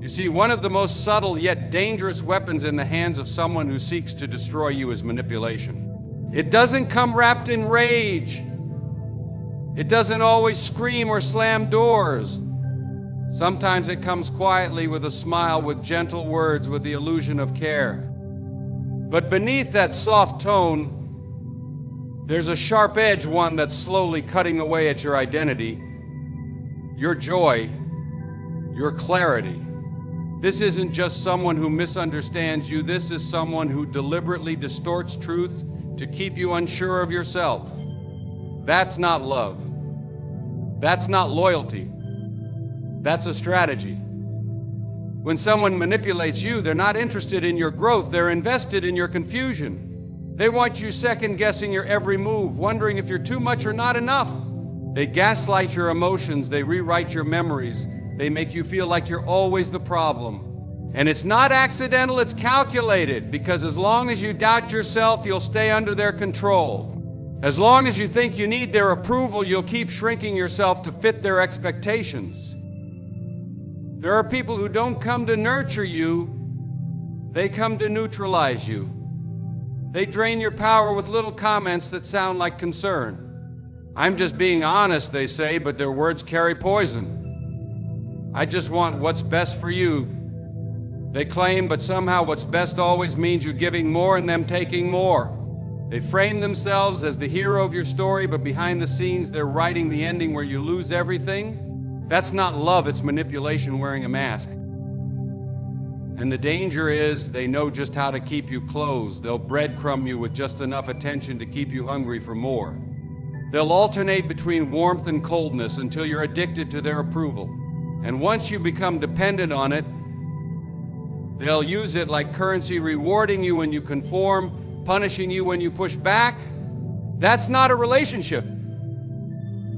You see, one of the most subtle yet dangerous weapons in the hands of someone who seeks to destroy you is manipulation. It doesn't come wrapped in rage. It doesn't always scream or slam doors. Sometimes it comes quietly with a smile, with gentle words, with the illusion of care. But beneath that soft tone, there's a sharp edge, one that's slowly cutting away at your identity, your joy, your clarity. This isn't just someone who misunderstands you. This is someone who deliberately distorts truth to keep you unsure of yourself. That's not love. That's not loyalty. That's a strategy. When someone manipulates you, they're not interested in your growth. They're invested in your confusion. They want you second-guessing your every move, wondering if you're too much or not enough. They gaslight your emotions. They rewrite your memories. They make you feel like you're always the problem. And it's not accidental, it's calculated, because as long as you doubt yourself, you'll stay under their control. As long as you think you need their approval, you'll keep shrinking yourself to fit their expectations. There are people who don't come to nurture you, they come to neutralize you. They drain your power with little comments that sound like concern. I'm just being honest, they say, but their words carry poison. I just want what's best for you, they claim, but somehow what's best always means you giving more and them taking more. They frame themselves as the hero of your story, but behind the scenes they're writing the ending where you lose everything. That's not love, it's manipulation wearing a mask. And the danger is they know just how to keep you closed. They'll breadcrumb you with just enough attention to keep you hungry for more. They'll alternate between warmth and coldness until you're addicted to their approval. And once you become dependent on it, they'll use it like currency, rewarding you when you conform, punishing you when you push back. That's not a relationship.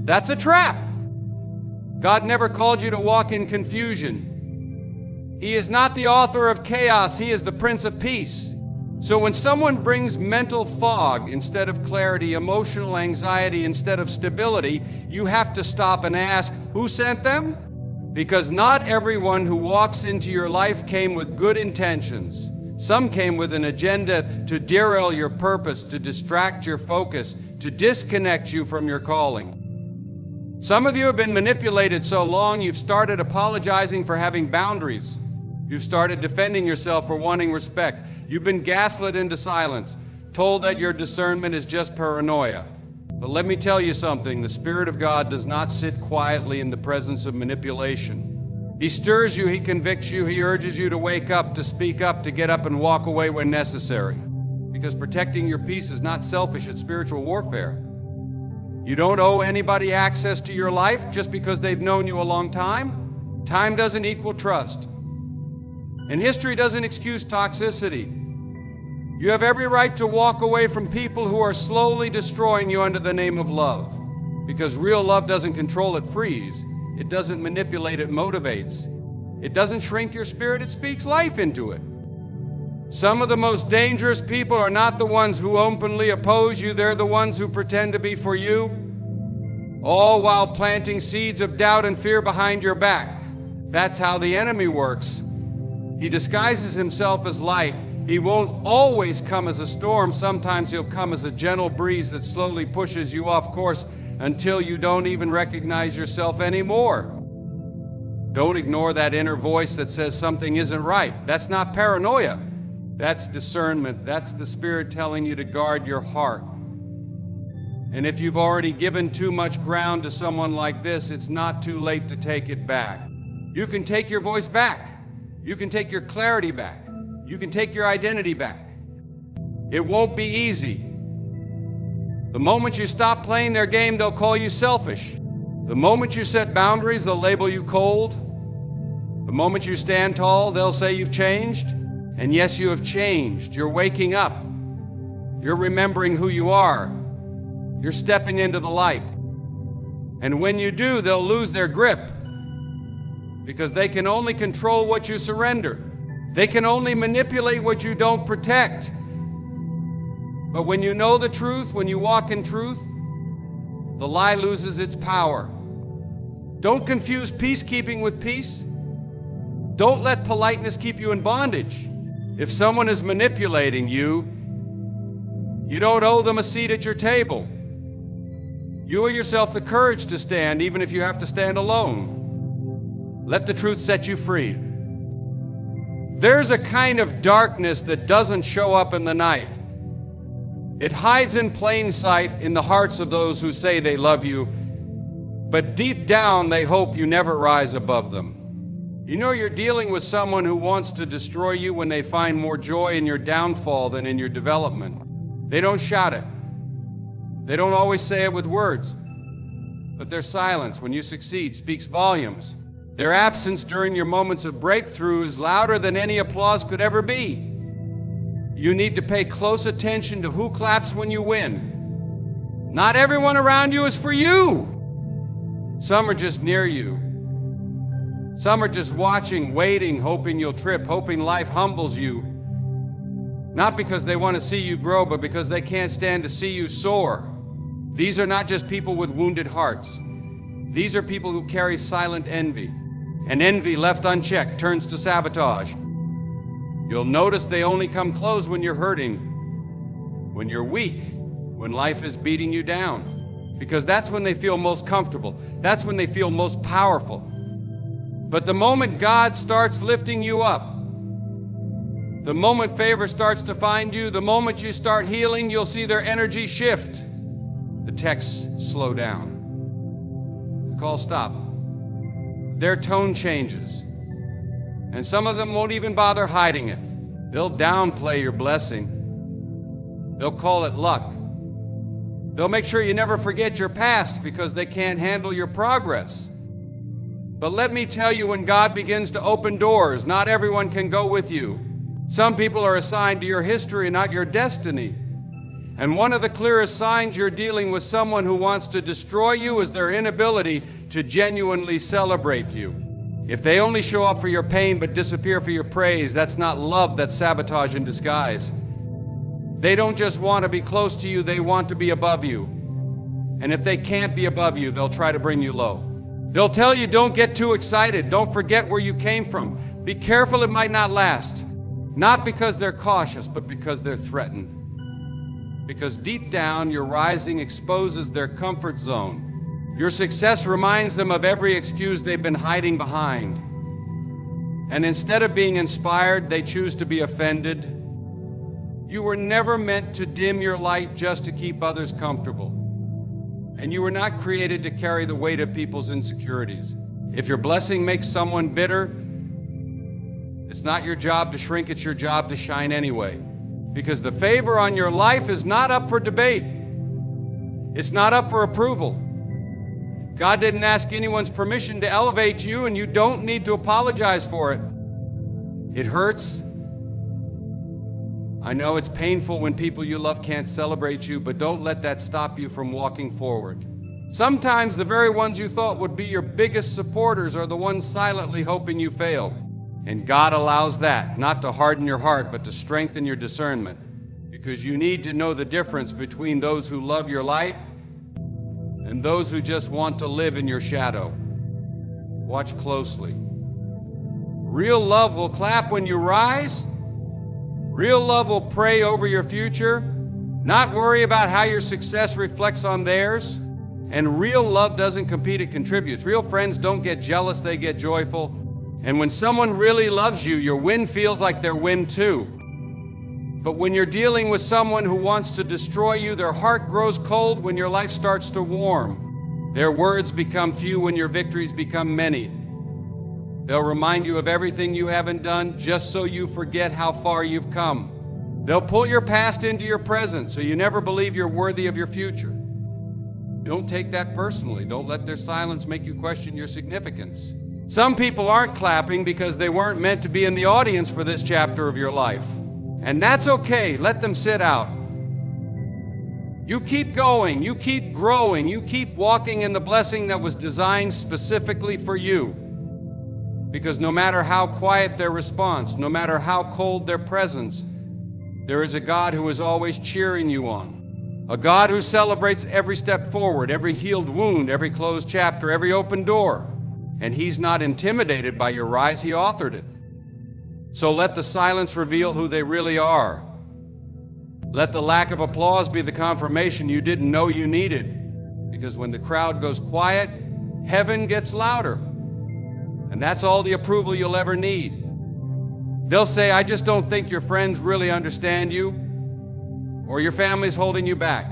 That's a trap. God never called you to walk in confusion. He is not the author of chaos. He is the Prince of Peace. So when someone brings mental fog instead of clarity, emotional anxiety instead of stability, you have to stop and ask, who sent them? Because not everyone who walks into your life came with good intentions. Some came with an agenda to derail your purpose, to distract your focus, to disconnect you from your calling. Some of you have been manipulated so long you've started apologizing for having boundaries. You've started defending yourself for wanting respect. You've been gaslit into silence, told that your discernment is just paranoia. But let me tell you something, the Spirit of God does not sit quietly in the presence of manipulation. He stirs you, He convicts you, He urges you to wake up, to speak up, to get up and walk away when necessary. Because protecting your peace is not selfish, it's spiritual warfare. You don't owe anybody access to your life just because they've known you a long time. Time doesn't equal trust. And history doesn't excuse toxicity. You have every right to walk away from people who are slowly destroying you under the name of love. Because real love doesn't control, it frees. It doesn't manipulate, it motivates. It doesn't shrink your spirit, it speaks life into it. Some of the most dangerous people are not the ones who openly oppose you, they're the ones who pretend to be for you, all while planting seeds of doubt and fear behind your back. That's how the enemy works. He disguises himself as light. He won't always come as a storm. Sometimes he'll come as a gentle breeze that slowly pushes you off course until you don't even recognize yourself anymore. Don't ignore that inner voice that says something isn't right. That's not paranoia. That's discernment. That's the Spirit telling you to guard your heart. And if you've already given too much ground to someone like this, it's not too late to take it back. You can take your voice back. You can take your clarity back. You can take your identity back. It won't be easy. The moment you stop playing their game, they'll call you selfish. The moment you set boundaries, they'll label you cold. The moment you stand tall, they'll say you've changed. And yes, you have changed. You're waking up. You're remembering who you are. You're stepping into the light. And when you do, they'll lose their grip. Because they can only control what you surrender. They can only manipulate what you don't protect. But when you know the truth, when you walk in truth, the lie loses its power. Don't confuse peacekeeping with peace. Don't let politeness keep you in bondage. If someone is manipulating you, you don't owe them a seat at your table. You owe yourself the courage to stand, even if you have to stand alone. Let the truth set you free. There's a kind of darkness that doesn't show up in the night. It hides in plain sight in the hearts of those who say they love you, but deep down they hope you never rise above them. You know you're dealing with someone who wants to destroy you when they find more joy in your downfall than in your development. They don't shout it. They don't always say it with words, but their silence when you succeed speaks volumes. Their absence during your moments of breakthrough is louder than any applause could ever be. You need to pay close attention to who claps when you win. Not everyone around you is for you. Some are just near you. Some are just watching, waiting, hoping you'll trip, hoping life humbles you. Not because they want to see you grow, but because they can't stand to see you soar. These are not just people with wounded hearts. These are people who carry silent envy. And envy left unchecked turns to sabotage. You'll notice they only come close when you're hurting, when you're weak, when life is beating you down. Because that's when they feel most comfortable. That's when they feel most powerful. But the moment God starts lifting you up, the moment favor starts to find you, the moment you start healing, you'll see their energy shift. The texts slow down. The calls stop. Their tone changes. And some of them won't even bother hiding it. They'll downplay your blessing. They'll call it luck. They'll make sure you never forget your past because they can't handle your progress. But let me tell you, when God begins to open doors, not everyone can go with you. Some people are assigned to your history, not your destiny. And one of the clearest signs you're dealing with someone who wants to destroy you is their inability to genuinely celebrate you. If they only show up for your pain but disappear for your praise, that's not love, that's sabotage in disguise. They don't just want to be close to you, they want to be above you. And if they can't be above you, they'll try to bring you low. They'll tell you, don't get too excited, don't forget where you came from. Be careful, it might not last. Not because they're cautious, but because they're threatened. Because deep down, your rising exposes their comfort zone. Your success reminds them of every excuse they've been hiding behind. And instead of being inspired, they choose to be offended. You were never meant to dim your light just to keep others comfortable. And you were not created to carry the weight of people's insecurities. If your blessing makes someone bitter, it's not your job to shrink, it's your job to shine anyway. Because the favor on your life is not up for debate. It's not up for approval. God didn't ask anyone's permission to elevate you, and you don't need to apologize for it. It hurts. I know it's painful when people you love can't celebrate you, but don't let that stop you from walking forward. Sometimes the very ones you thought would be your biggest supporters are the ones silently hoping you fail. And God allows that, not to harden your heart, but to strengthen your discernment. Because you need to know the difference between those who love your light and those who just want to live in your shadow. Watch closely. Real love will clap when you rise. Real love will pray over your future, not worry about how your success reflects on theirs. And real love doesn't compete, it contributes. Real friends don't get jealous, they get joyful. And when someone really loves you, your win feels like their win too. But when you're dealing with someone who wants to destroy you, their heart grows cold when your life starts to warm. Their words become few when your victories become many. They'll remind you of everything you haven't done just so you forget how far you've come. They'll pull your past into your present so you never believe you're worthy of your future. Don't take that personally. Don't let their silence make you question your significance. Some people aren't clapping because they weren't meant to be in the audience for this chapter of your life. And that's okay. Let them sit out. You keep going. You keep growing. You keep walking in the blessing that was designed specifically for you. Because no matter how quiet their response, no matter how cold their presence, there is a God who is always cheering you on. A God who celebrates every step forward, every healed wound, every closed chapter, every open door. And He's not intimidated by your rise, He authored it. So let the silence reveal who they really are. Let the lack of applause be the confirmation you didn't know you needed. Because when the crowd goes quiet, heaven gets louder. And that's all the approval you'll ever need. They'll say, I just don't think your friends really understand you, or your family's holding you back.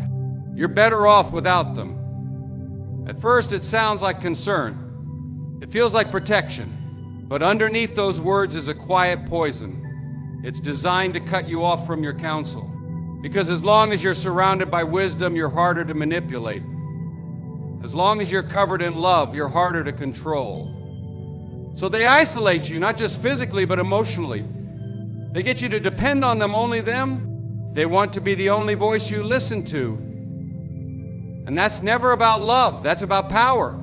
You're better off without them. At first, it sounds like concern. It feels like protection. But underneath those words is a quiet poison. It's designed to cut you off from your counsel. Because as long as you're surrounded by wisdom, you're harder to manipulate. As long as you're covered in love, you're harder to control. So they isolate you, not just physically, but emotionally. They get you to depend on them, only them. They want to be the only voice you listen to. And that's never about love, that's about power.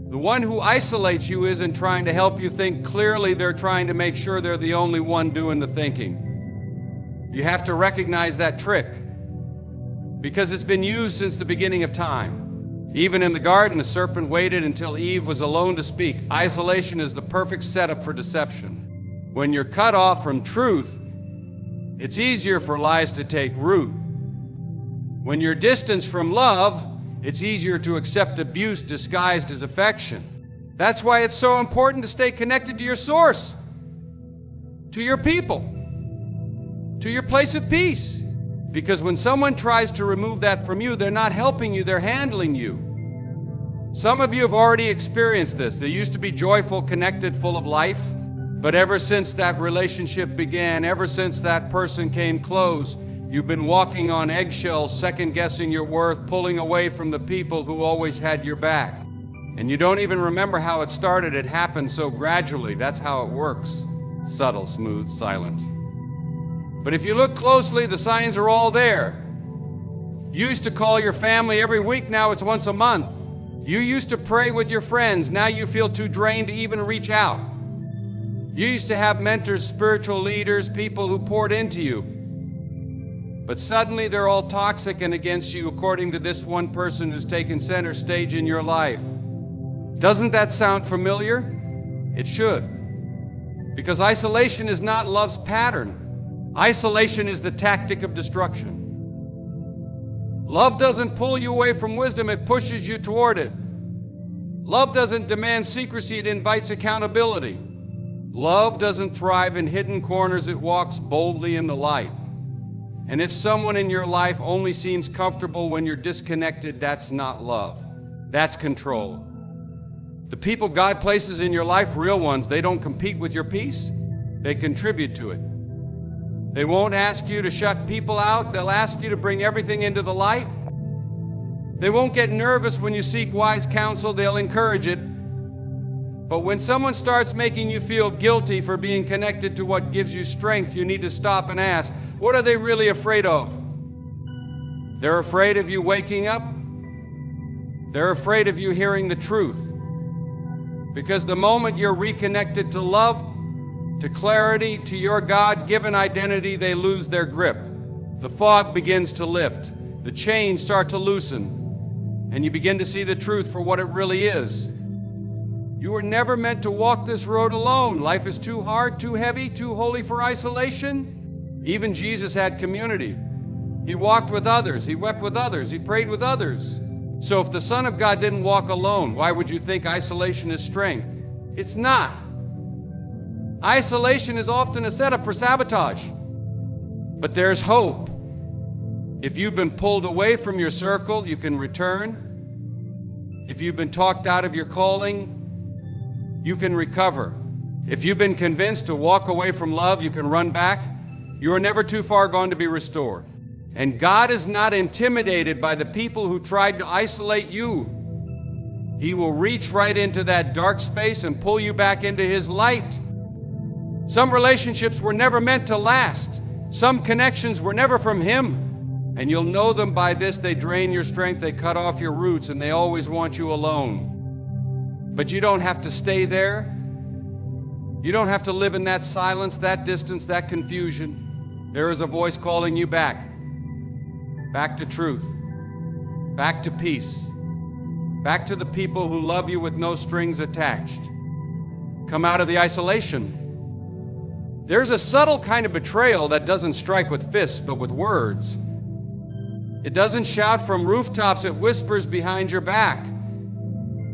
The one who isolates you isn't trying to help you think clearly, they're trying to make sure they're the only one doing the thinking. You have to recognize that trick, because it's been used since the beginning of time. Even in the garden, the serpent waited until Eve was alone to speak. Isolation is the perfect setup for deception. When you're cut off from truth, it's easier for lies to take root. When you're distanced from love, it's easier to accept abuse disguised as affection. That's why it's so important to stay connected to your source, to your people, to your place of peace. Because when someone tries to remove that from you, they're not helping you, they're handling you. Some of you have already experienced this. They used to be joyful, connected, full of life. But ever since that relationship began, ever since that person came close, you've been walking on eggshells, second-guessing your worth, pulling away from the people who always had your back. And you don't even remember how it started. It happened so gradually. That's how it works. Subtle, smooth, silent. But if you look closely, the signs are all there. You used to call your family every week, now it's once a month. You used to pray with your friends, now you feel too drained to even reach out. You used to have mentors, spiritual leaders, people who poured into you. But suddenly they're all toxic and against you, according to this one person who's taken center stage in your life. Doesn't that sound familiar? It should. Because isolation is not love's pattern. Isolation is the tactic of destruction. Love doesn't pull you away from wisdom, it pushes you toward it. Love doesn't demand secrecy, it invites accountability. Love doesn't thrive in hidden corners, it walks boldly in the light. And if someone in your life only seems comfortable when you're disconnected, that's not love. That's control. The people God places in your life, real ones, they don't compete with your peace, they contribute to it. They won't ask you to shut people out. They'll ask you to bring everything into the light. They won't get nervous when you seek wise counsel. They'll encourage it. But when someone starts making you feel guilty for being connected to what gives you strength, you need to stop and ask, what are they really afraid of? They're afraid of you waking up. They're afraid of you hearing the truth. Because the moment you're reconnected to love, to clarity, to your God-given identity, they lose their grip. The fog begins to lift. The chains start to loosen. And you begin to see the truth for what it really is. You were never meant to walk this road alone. Life is too hard, too heavy, too holy for isolation. Even Jesus had community. He walked with others. He wept with others. He prayed with others. So if the Son of God didn't walk alone, why would you think isolation is strength? It's not. Isolation is often a setup for sabotage. But there's hope. If you've been pulled away from your circle, you can return. If you've been talked out of your calling, you can recover. If you've been convinced to walk away from love, you can run back. You are never too far gone to be restored. And God is not intimidated by the people who tried to isolate you. He will reach right into that dark space and pull you back into His light. Some relationships were never meant to last. Some connections were never from Him. And you'll know them by this: they drain your strength, they cut off your roots, and they always want you alone. But you don't have to stay there. You don't have to live in that silence, that distance, that confusion. There is a voice calling you back. Back to truth. Back to peace. Back to the people who love you with no strings attached. Come out of the isolation. There's a subtle kind of betrayal that doesn't strike with fists, but with words. It doesn't shout from rooftops, it whispers behind your back.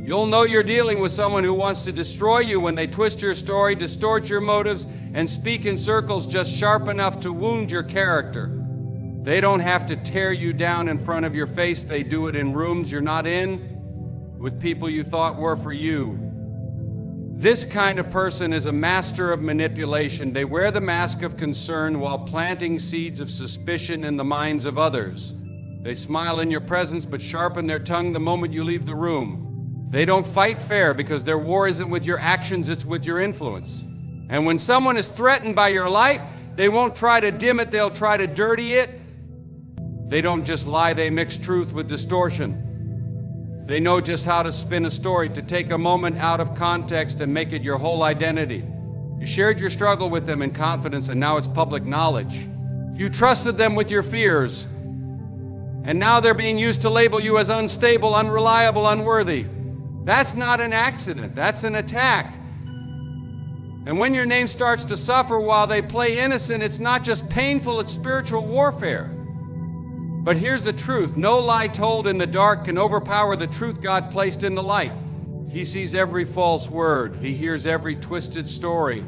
You'll know you're dealing with someone who wants to destroy you when they twist your story, distort your motives, and speak in circles just sharp enough to wound your character. They don't have to tear you down in front of your face. They do it in rooms you're not in, with people you thought were for you. This kind of person is a master of manipulation. They wear the mask of concern while planting seeds of suspicion in the minds of others. They smile in your presence but sharpen their tongue the moment you leave the room. They don't fight fair because their war isn't with your actions, it's with your influence. And when someone is threatened by your light, they won't try to dim it, they'll try to dirty it. They don't just lie, they mix truth with distortion. They know just how to spin a story, to take a moment out of context and make it your whole identity. You shared your struggle with them in confidence, and now it's public knowledge. You trusted them with your fears, and now they're being used to label you as unstable, unreliable, unworthy. That's not an accident, that's an attack. And when your name starts to suffer while they play innocent, it's not just painful, it's spiritual warfare. But here's the truth. No lie told in the dark can overpower the truth God placed in the light. He sees every false word. He hears every twisted story.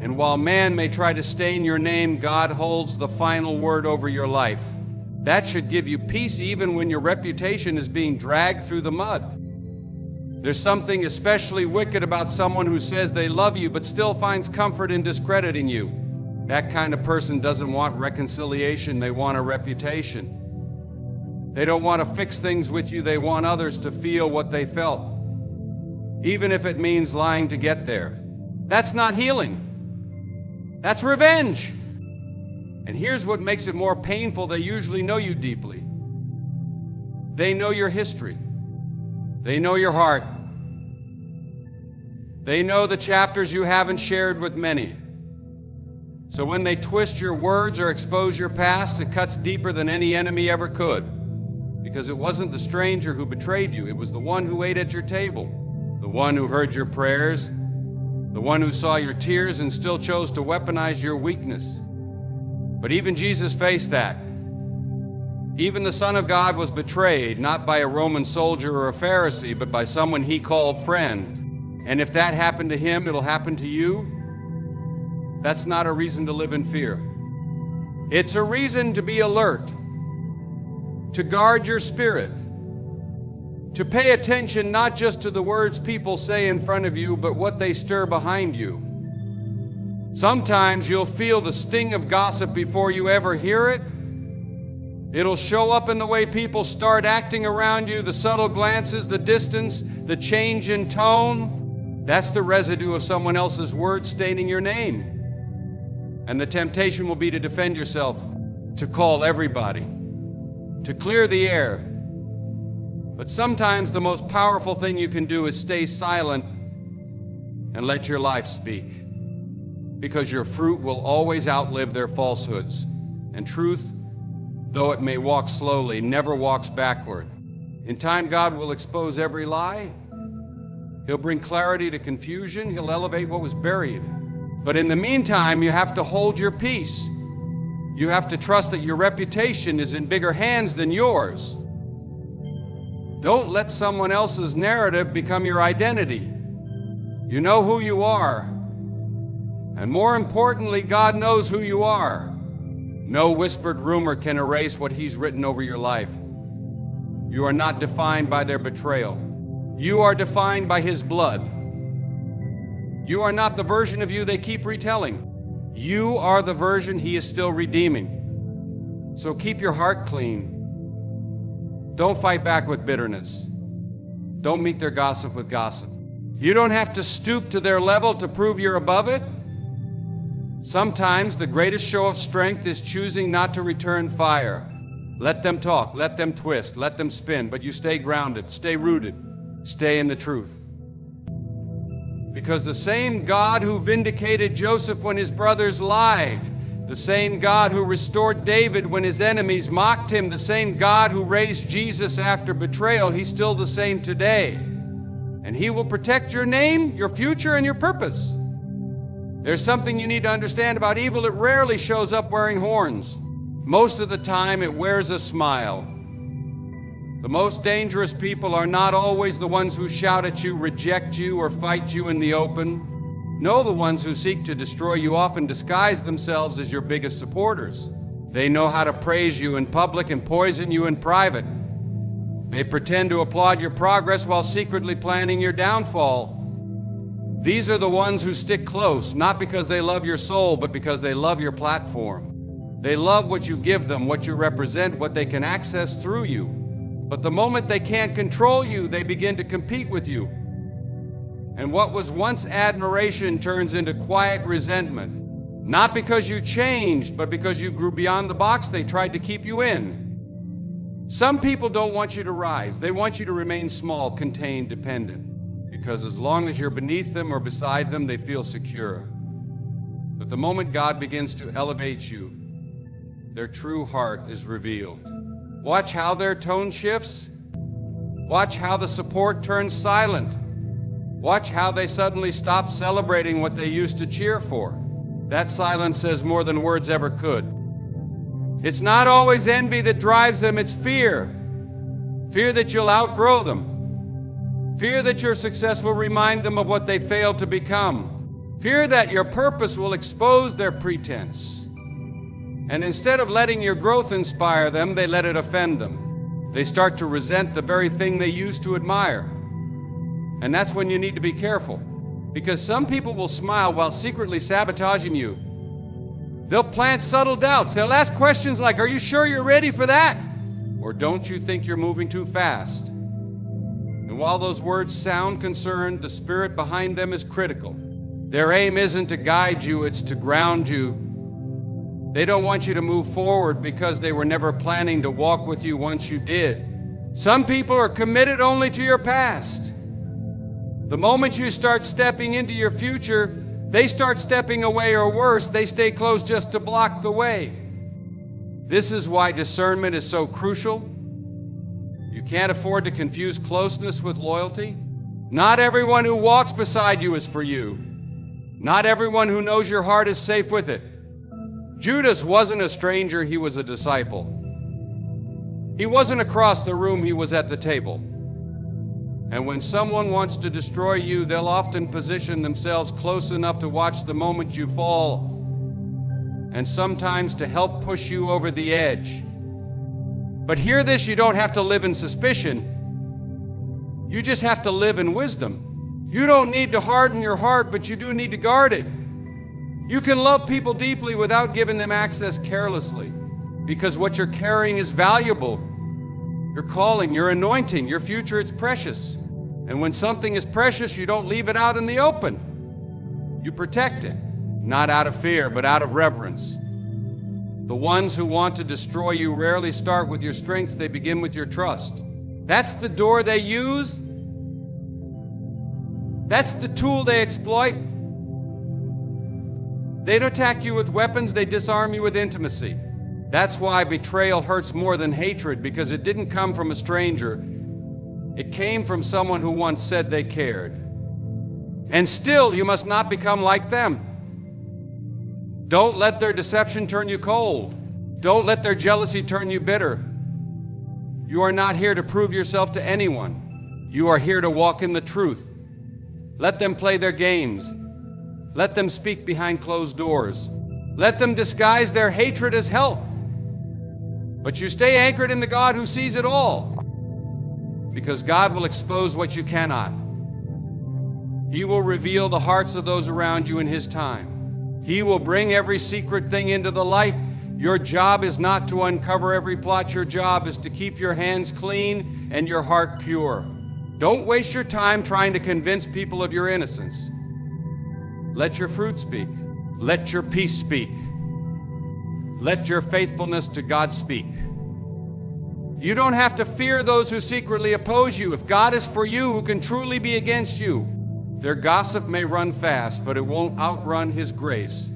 And while man may try to stain your name, God holds the final word over your life. That should give you peace even when your reputation is being dragged through the mud. There's something especially wicked about someone who says they love you but still finds comfort in discrediting you. That kind of person doesn't want reconciliation, they want a reputation. They don't want to fix things with you, they want others to feel what they felt, even if it means lying to get there. That's not healing. That's revenge. And here's what makes it more painful. They usually know you deeply. They know your history. They know your heart. They know the chapters you haven't shared with many. So when they twist your words or expose your past, it cuts deeper than any enemy ever could. Because it wasn't the stranger who betrayed you, it was the one who ate at your table, the one who heard your prayers, the one who saw your tears and still chose to weaponize your weakness. But even Jesus faced that. Even the Son of God was betrayed, not by a Roman soldier or a Pharisee, but by someone he called friend. And if that happened to him, it'll happen to you. That's not a reason to live in fear. It's a reason to be alert, to guard your spirit, to pay attention not just to the words people say in front of you, but what they stir behind you. Sometimes you'll feel the sting of gossip before you ever hear it. It'll show up in the way people start acting around you, the subtle glances, the distance, the change in tone. That's the residue of someone else's words staining your name. And the temptation will be to defend yourself, to call everybody, to clear the air. But sometimes the most powerful thing you can do is stay silent and let your life speak. Because your fruit will always outlive their falsehoods. And truth, though it may walk slowly, never walks backward. In time, God will expose every lie. He'll bring clarity to confusion. He'll elevate what was buried. But in the meantime, you have to hold your peace. You have to trust that your reputation is in bigger hands than yours. Don't let someone else's narrative become your identity. You know who you are. And more importantly, God knows who you are. No whispered rumor can erase what He's written over your life. You are not defined by their betrayal. You are defined by His blood. You are not the version of you they keep retelling. You are the version He is still redeeming. So keep your heart clean. Don't fight back with bitterness. Don't meet their gossip with gossip. You don't have to stoop to their level to prove you're above it. Sometimes the greatest show of strength is choosing not to return fire. Let them talk, let them twist, let them spin, but you stay grounded, stay rooted, stay in the truth. Because the same God who vindicated Joseph when his brothers lied, the same God who restored David when his enemies mocked him, the same God who raised Jesus after betrayal, He's still the same today. And He will protect your name, your future, and your purpose. There's something you need to understand about evil. It rarely shows up wearing horns. Most of the time, it wears a smile. The most dangerous people are not always the ones who shout at you, reject you, or fight you in the open. No, the ones who seek to destroy you often disguise themselves as your biggest supporters. They know how to praise you in public and poison you in private. They pretend to applaud your progress while secretly planning your downfall. These are the ones who stick close, not because they love your soul, but because they love your platform. They love what you give them, what you represent, what they can access through you. But the moment they can't control you, they begin to compete with you. And what was once admiration turns into quiet resentment. Not because you changed, but because you grew beyond the box they tried to keep you in. Some people don't want you to rise. They want you to remain small, contained, dependent. Because as long as you're beneath them or beside them, they feel secure. But the moment God begins to elevate you, their true heart is revealed. Watch how their tone shifts. Watch how the support turns silent. Watch how they suddenly stop celebrating what they used to cheer for. That silence says more than words ever could. It's not always envy that drives them, it's fear. Fear that you'll outgrow them. Fear that your success will remind them of what they failed to become. Fear that your purpose will expose their pretense. And instead of letting your growth inspire them, they let it offend them. They start to resent the very thing they used to admire. And that's when you need to be careful. Because some people will smile while secretly sabotaging you. They'll plant subtle doubts. They'll ask questions like, "Are you sure you're ready for that?" Or "Don't you think you're moving too fast?" And while those words sound concerned, the spirit behind them is critical. Their aim isn't to guide you, it's to ground you. They don't want you to move forward because they were never planning to walk with you once you did. Some people are committed only to your past. The moment you start stepping into your future, they start stepping away, or worse, they stay close just to block the way. This is why discernment is so crucial. You can't afford to confuse closeness with loyalty. Not everyone who walks beside you is for you. Not everyone who knows your heart is safe with it. Judas wasn't a stranger, he was a disciple. He wasn't across the room, he was at the table. And when someone wants to destroy you, they'll often position themselves close enough to watch the moment you fall, and sometimes to help push you over the edge. But hear this, you don't have to live in suspicion. You just have to live in wisdom. You don't need to harden your heart, but you do need to guard it. You can love people deeply without giving them access carelessly, because what you're carrying is valuable. Your calling, your anointing, your future, it's precious. And when something is precious, you don't leave it out in the open. You protect it, not out of fear, but out of reverence. The ones who want to destroy you rarely start with your strengths, they begin with your trust. That's the door they use. That's the tool they exploit. They don't attack you with weapons, they disarm you with intimacy. That's why betrayal hurts more than hatred, because it didn't come from a stranger. It came from someone who once said they cared. And still, you must not become like them. Don't let their deception turn you cold. Don't let their jealousy turn you bitter. You are not here to prove yourself to anyone. You are here to walk in the truth. Let them play their games. Let them speak behind closed doors. Let them disguise their hatred as help. But you stay anchored in the God who sees it all, because God will expose what you cannot. He will reveal the hearts of those around you in His time. He will bring every secret thing into the light. Your job is not to uncover every plot. Your job is to keep your hands clean and your heart pure. Don't waste your time trying to convince people of your innocence. Let your fruit speak. Let your peace speak. Let your faithfulness to God speak. You don't have to fear those who secretly oppose you. If God is for you, who can truly be against you? Their gossip may run fast, but it won't outrun His grace.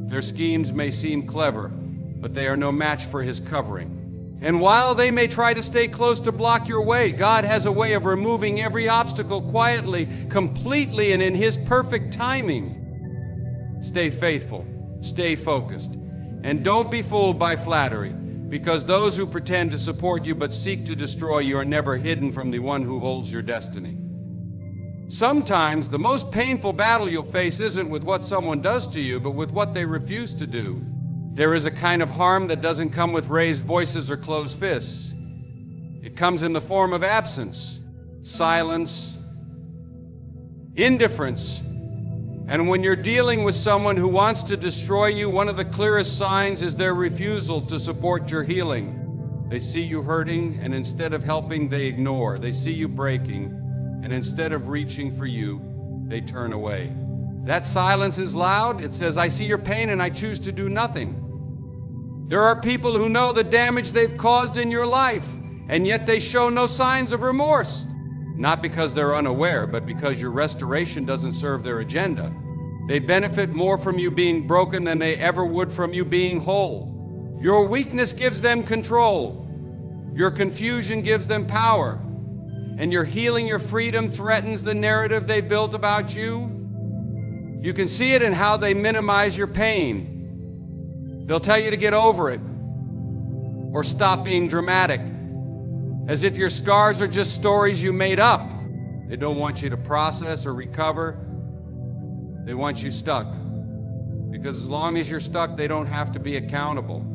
Their schemes may seem clever, but they are no match for His covering. And while they may try to stay close to block your way, God has a way of removing every obstacle quietly, completely, and in His perfect timing. Stay faithful, stay focused, and don't be fooled by flattery, because those who pretend to support you but seek to destroy you are never hidden from the one who holds your destiny. Sometimes the most painful battle you'll face isn't with what someone does to you, but with what they refuse to do. There is a kind of harm that doesn't come with raised voices or closed fists. It comes in the form of absence, silence, indifference. And when you're dealing with someone who wants to destroy you, one of the clearest signs is their refusal to support your healing. They see you hurting, and instead of helping, they ignore. They see you breaking, and instead of reaching for you, they turn away. That silence is loud. It says, I see your pain and I choose to do nothing. There are people who know the damage they've caused in your life, and yet they show no signs of remorse. Not because they're unaware, but because your restoration doesn't serve their agenda. They benefit more from you being broken than they ever would from you being whole. Your weakness gives them control. Your confusion gives them power. And your healing, your freedom threatens the narrative they built about you. You can see it in how they minimize your pain. They'll tell you to get over it or stop being dramatic, as if your scars are just stories you made up. They don't want you to process or recover. They want you stuck. Because as long as you're stuck, they don't have to be accountable.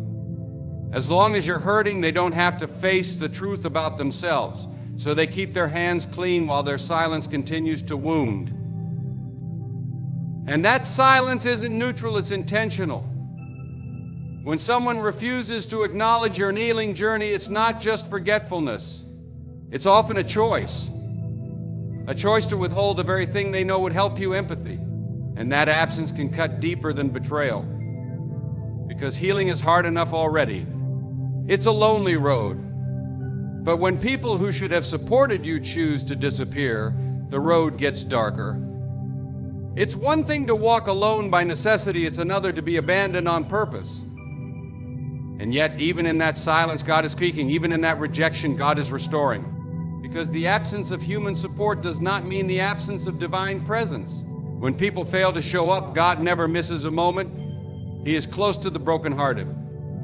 As long as you're hurting, they don't have to face the truth about themselves. So they keep their hands clean while their silence continues to wound. And that silence isn't neutral, it's intentional. When someone refuses to acknowledge your healing journey, it's not just forgetfulness. It's often a choice to withhold the very thing they know would help you, empathy. And that absence can cut deeper than betrayal, because healing is hard enough already. It's a lonely road. But when people who should have supported you choose to disappear, the road gets darker. It's one thing to walk alone by necessity, it's another to be abandoned on purpose. And yet, even in that silence, God is speaking. Even in that rejection, God is restoring. Because the absence of human support does not mean the absence of divine presence. When people fail to show up, God never misses a moment. He is close to the brokenhearted.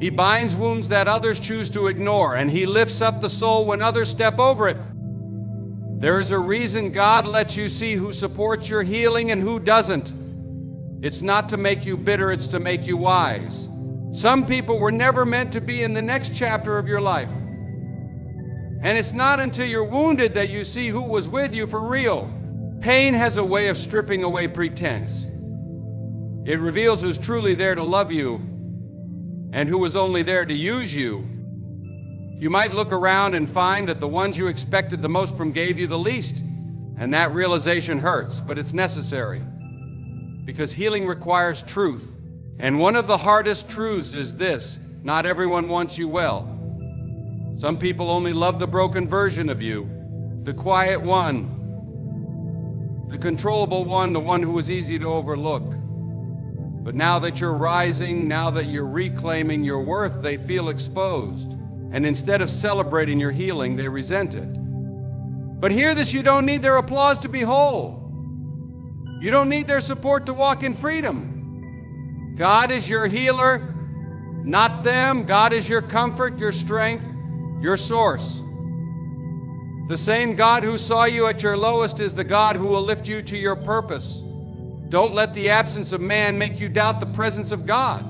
He binds wounds that others choose to ignore, and He lifts up the soul when others step over it. There is a reason God lets you see who supports your healing and who doesn't. It's not to make you bitter, it's to make you wise. Some people were never meant to be in the next chapter of your life. And it's not until you're wounded that you see who was with you for real. Pain has a way of stripping away pretense. It reveals who's truly there to love you and who was only there to use you. You might look around and find that the ones you expected the most from gave you the least, and that realization hurts, but it's necessary. Because healing requires truth. And one of the hardest truths is this: not everyone wants you well. Some people only love the broken version of you, the quiet one, the controllable one, the one who is easy to overlook. But now that you're rising, now that you're reclaiming your worth, they feel exposed. And instead of celebrating your healing, they resent it. But hear this: you don't need their applause to be whole. You don't need their support to walk in freedom. God is your healer, not them. God is your comfort, your strength, your source. The same God who saw you at your lowest is the God who will lift you to your purpose. Don't let the absence of man make you doubt the presence of God.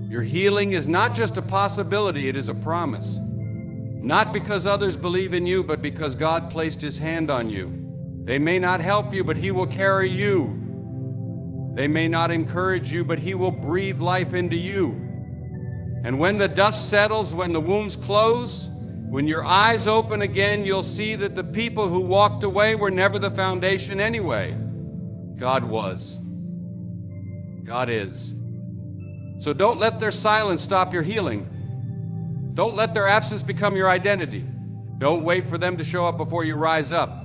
Your healing is not just a possibility, it is a promise. Not because others believe in you, but because God placed His hand on you. They may not help you, but He will carry you. They may not encourage you, but He will breathe life into you. And when the dust settles, when the wounds close, when your eyes open again, you'll see that the people who walked away were never the foundation anyway. God was. God is. So don't let their silence stop your healing. Don't let their absence become your identity. Don't wait for them to show up before you rise up.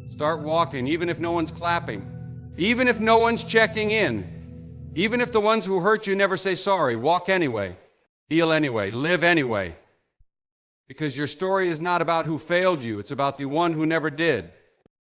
Start walking, even if no one's clapping. Even if no one's checking in, even if the ones who hurt you never say sorry, walk anyway, heal anyway, live anyway. Because your story is not about who failed you, it's about the one who never did.